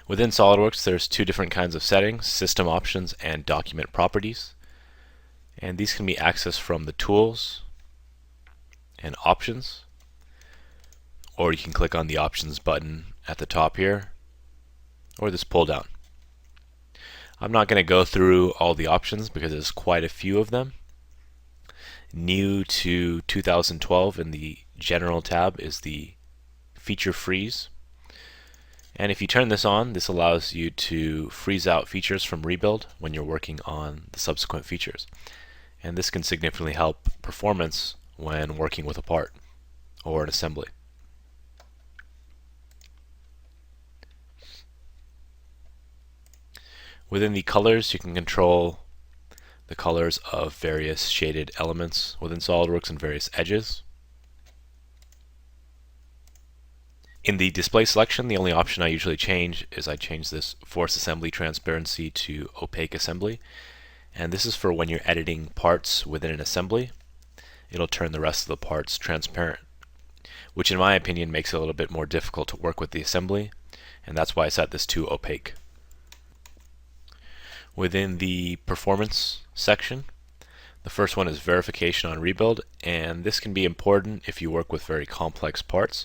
Within SolidWorks, there's two different kinds of settings: system options and document properties. And these can be accessed from the tools and options, or you can click on the options button at the top here, or this pull down. I'm not going to go through all the options because there's quite a few of them. New to 2012 in the General tab is the Feature Freeze. And if you turn this on, this allows you to freeze out features from rebuild when you're working on the subsequent features. And this can significantly help performance when working with a part or an assembly. Within the colors, you can control the colors of various shaded elements within SolidWorks and various edges. In the display selection, the only option I usually change is I change this Force Assembly Transparency to Opaque Assembly. And this is for when you're editing parts within an assembly. It'll turn the rest of the parts transparent, which in my opinion makes it a little bit more difficult to work with the assembly, and that's why I set this to Opaque. Within the Performance section, the first one is Verification on Rebuild, and this can be important if you work with very complex parts.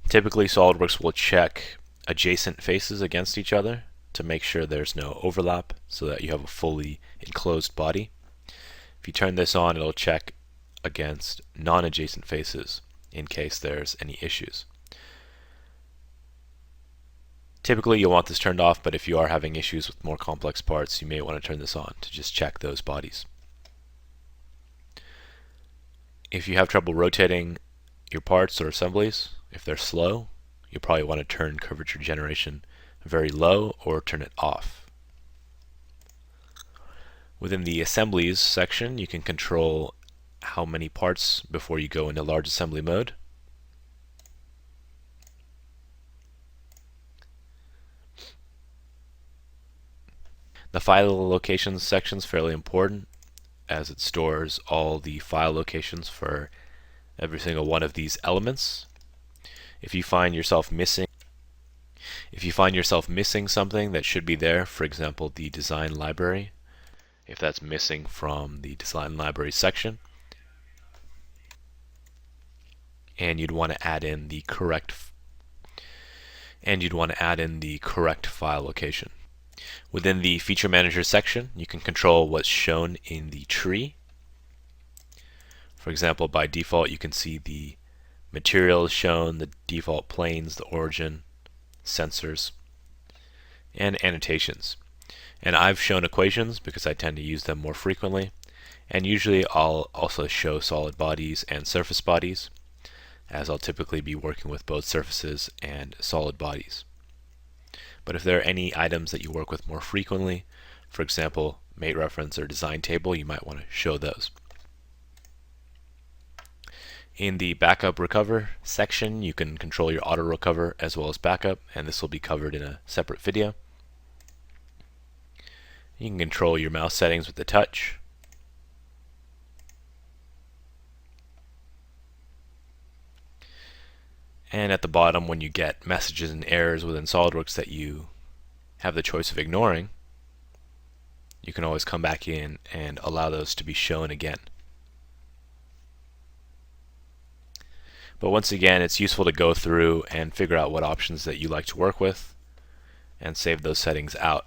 Typically, SolidWorks will check adjacent faces against each other to make sure there's no overlap so that you have a fully enclosed body. If you turn this on, it'll check against non-adjacent faces in case there's any issues. Typically, you'll want this turned off, but if you are having issues with more complex parts, you may want to turn this on to just check those bodies. If you have trouble rotating your parts or assemblies, if they're slow, you'll probably want to turn curvature generation very low or turn it off. Within the Assemblies section, you can control how many parts before you go into large assembly mode. The file locations section is fairly important as it stores all the file locations for every single one of these elements. If you find yourself missing something that should be there, for example, the design library, if that's missing from the design library section, and you'd want to add in the correct file location. Within the Feature Manager section, you can control what's shown in the tree. For example, by default, you can see the material is shown, the default planes, the origin, sensors, and annotations. And I've shown equations because I tend to use them more frequently. And usually I'll also show solid bodies and surface bodies, as I'll typically be working with both surfaces and solid bodies. But if there are any items that you work with more frequently, for example, mate reference or design table, you might want to show those. In the Backup Recover section, you can control your auto recover as well as backup, and this will be covered in a separate video. You can control your mouse settings with the touch. And at the bottom, when you get messages and errors within SolidWorks that you have the choice of ignoring, you can always come back in and allow those to be shown again. But once again, it's useful to go through and figure out what options that you like to work with and save those settings out.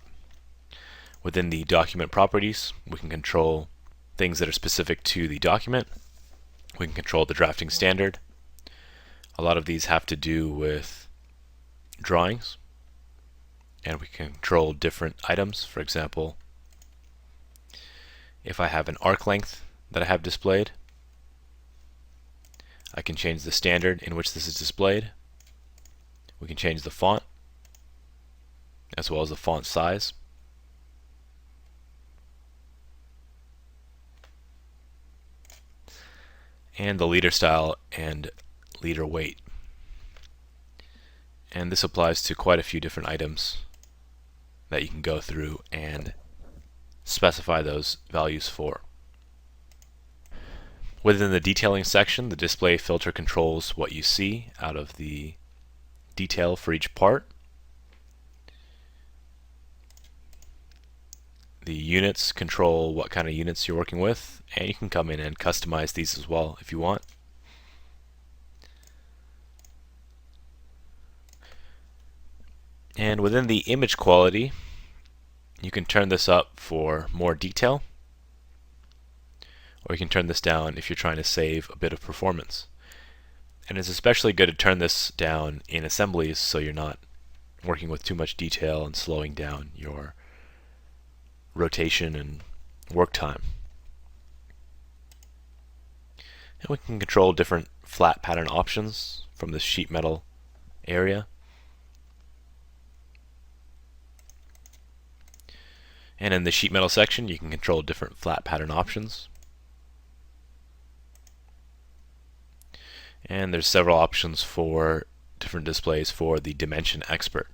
Within the document properties, we can control things that are specific to the document. We can control the drafting standard. A lot of these have to do with drawings, and we can control different items. For example, if I have an arc length that I have displayed, I can change the standard in which this is displayed. We can change the font as well as the font size. And the leader style and leader weight. And this applies to quite a few different items that you can go through and specify those values for. Within the detailing section, the display filter controls what you see out of the detail for each part. units control what kind of units you're working with, and you can come in and customize these as well if you want. And within the image quality, you can turn this up for more detail, or you can turn this down if you're trying to save a bit of performance. And it's especially good to turn this down in assemblies so you're not working with too much detail and slowing down your rotation and work time. And we can control different flat pattern options from the sheet metal area. And in the sheet metal section, you can control different flat pattern options. And there's several options for different displays for the Dimension Expert.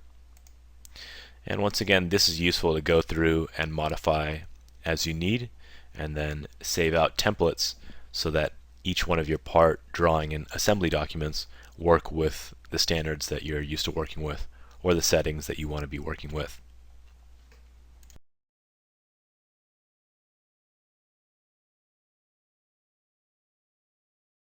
And once again, this is useful to go through and modify as you need, and then save out templates so that each one of your part, drawing, and assembly documents work with the standards that you're used to working with, or the settings that you want to be working with.